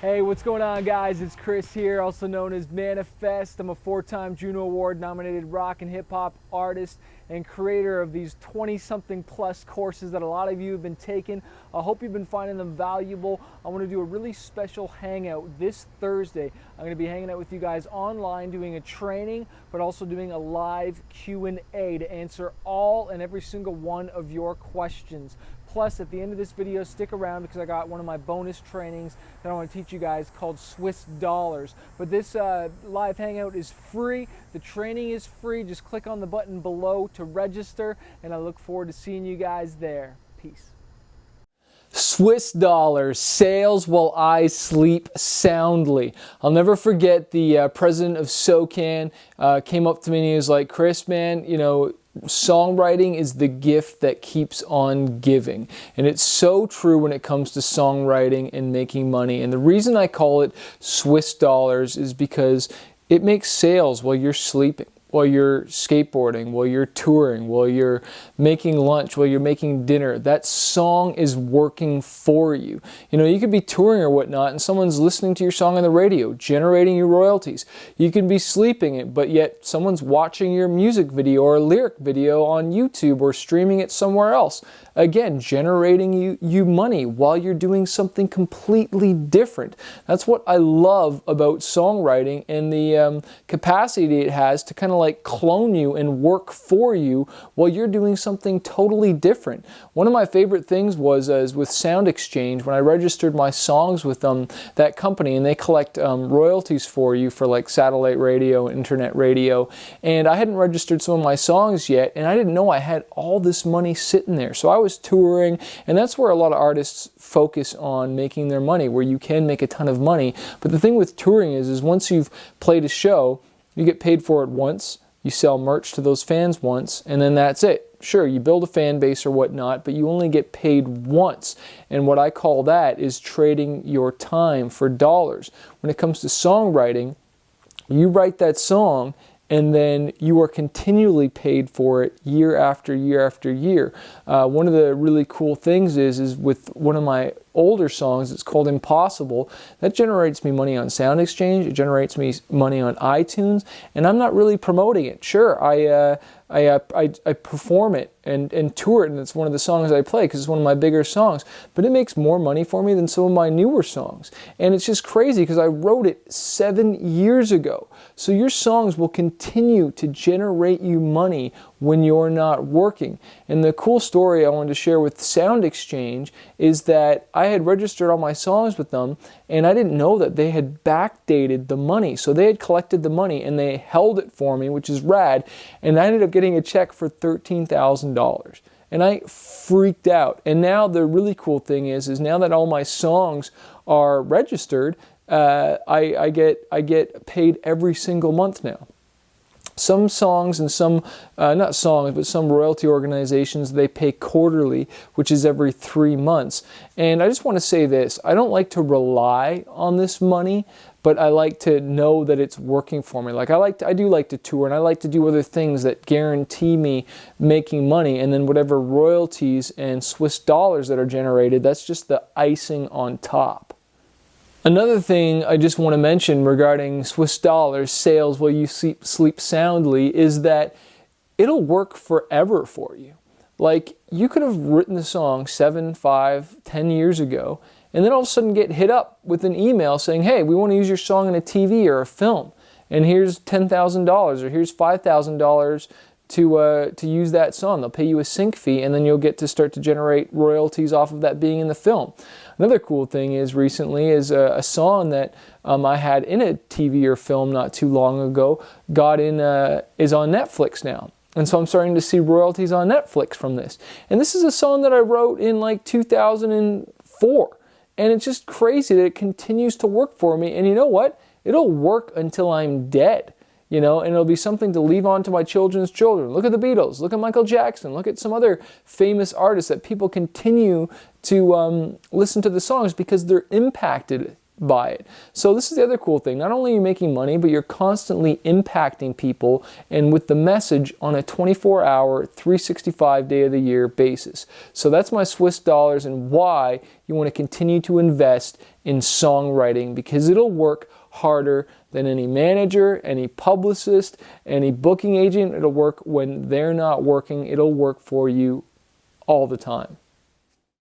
Hey, what's going on, guys? It's Chris here, also known as Manifest. I'm a 4-time Juno Award nominated rock and hip hop artist and creator of these 20-something plus courses that a lot of you have been taking. I hope you've been finding them valuable. I want to do a really special hangout this Thursday. I'm going to be hanging out with you guys online doing a training, but also doing a live Q&A to answer all and every single one of your questions. Plus, at the end of this video, stick around because I got one of my bonus trainings that I want to teach you guys called Swiss Dollars. But this live hangout is free. The training is free. Just click on the button below to register, and I look forward to seeing you guys there. Peace. Swiss dollars, sales while I sleep soundly. I'll never forget the president of SOCAN came up to me and he was like, Chris, man, you know, songwriting is the gift that keeps on giving. And it's so true when it comes to songwriting and making money. And the reason I call it Swiss dollars is because it makes sales while you're sleeping, while you're skateboarding, while you're touring, while you're making lunch, while you're making dinner. That song is working for you. You know, you could be touring or whatnot and someone's listening to your song on the radio, generating you royalties. You can be sleeping, but yet someone's watching your music video or lyric video on YouTube or streaming it somewhere else. Again, generating you money while you're doing something completely different. That's what I love about songwriting and the capacity it has to kind of like clone you and work for you while you're doing something totally different. One of my favorite things was with Sound Exchange, when I registered my songs with that company, and they collect royalties for you for like satellite radio, internet radio, and I hadn't registered some of my songs yet, and I didn't know I had all this money sitting there. So I was touring, and that's where a lot of artists focus on making their money, where you can make a ton of money. But the thing with touring is once you've played a show, you get paid for it once, you sell merch to those fans once, and then that's it. Sure, you build a fan base or whatnot, but you only get paid once. And what I call that is trading your time for dollars. When it comes to songwriting, you write that song, and then you are continually paid for it year after year after year. One of the really cool things is with one of my older songs, it's called Impossible, that generates me money on Sound Exchange, it generates me money on iTunes, and I'm not really promoting it. Sure, I perform it and tour it, and it's one of the songs I play because it's one of my bigger songs, but it makes more money for me than some of my newer songs. And it's just crazy because I wrote it 7 years ago. So your songs will continue to generate you money when you're not working. And the cool story I wanted to share with Sound Exchange is that I had registered all my songs with them, and I didn't know that they had backdated the money. So they had collected the money and they held it for me, which is rad, and I ended up getting a check for $13,000. And I freaked out. And now the really cool thing is now that all my songs are registered, I get paid every single month now. Some songs and some, not songs, but some royalty organizations, they pay quarterly, which is every 3 months. And I just want to say this, I don't like to rely on this money, but I like to know that it's working for me. Like I do like to tour, and I like to do other things that guarantee me making money, and then whatever royalties and Swiss dollars that are generated, that's just the icing on top. Another thing I just want to mention regarding Swiss dollars, sales while you sleep soundly, is that it'll work forever for you. Like, you could have written the song 7, 5, 10 years ago, and then all of a sudden get hit up with an email saying, hey, we want to use your song in a TV or a film, and here's $10,000 or here's $5,000 to use that song. They'll pay you a sync fee, and then you'll get to start to generate royalties off of that being in the film. Another cool thing is recently is a song that I had in a TV or film not too long ago is on Netflix now. And so I'm starting to see royalties on Netflix from this. And this is a song that I wrote in like 2004. And it's just crazy that it continues to work for me. And you know what? It'll work until I'm dead. You know, and it'll be something to leave on to my children's children. Look at the Beatles, look at Michael Jackson, look at some other famous artists that people continue to listen to the songs because they're impacted by it. So this is the other cool thing. Not only are you making money, but you're constantly impacting people and with the message on a 24-hour, 365 day of the year basis. So that's my Swiss dollars and why you want to continue to invest in songwriting, because it'll work harder than any manager, any publicist, any booking agent. It'll work when they're not working. It'll work for you all the time.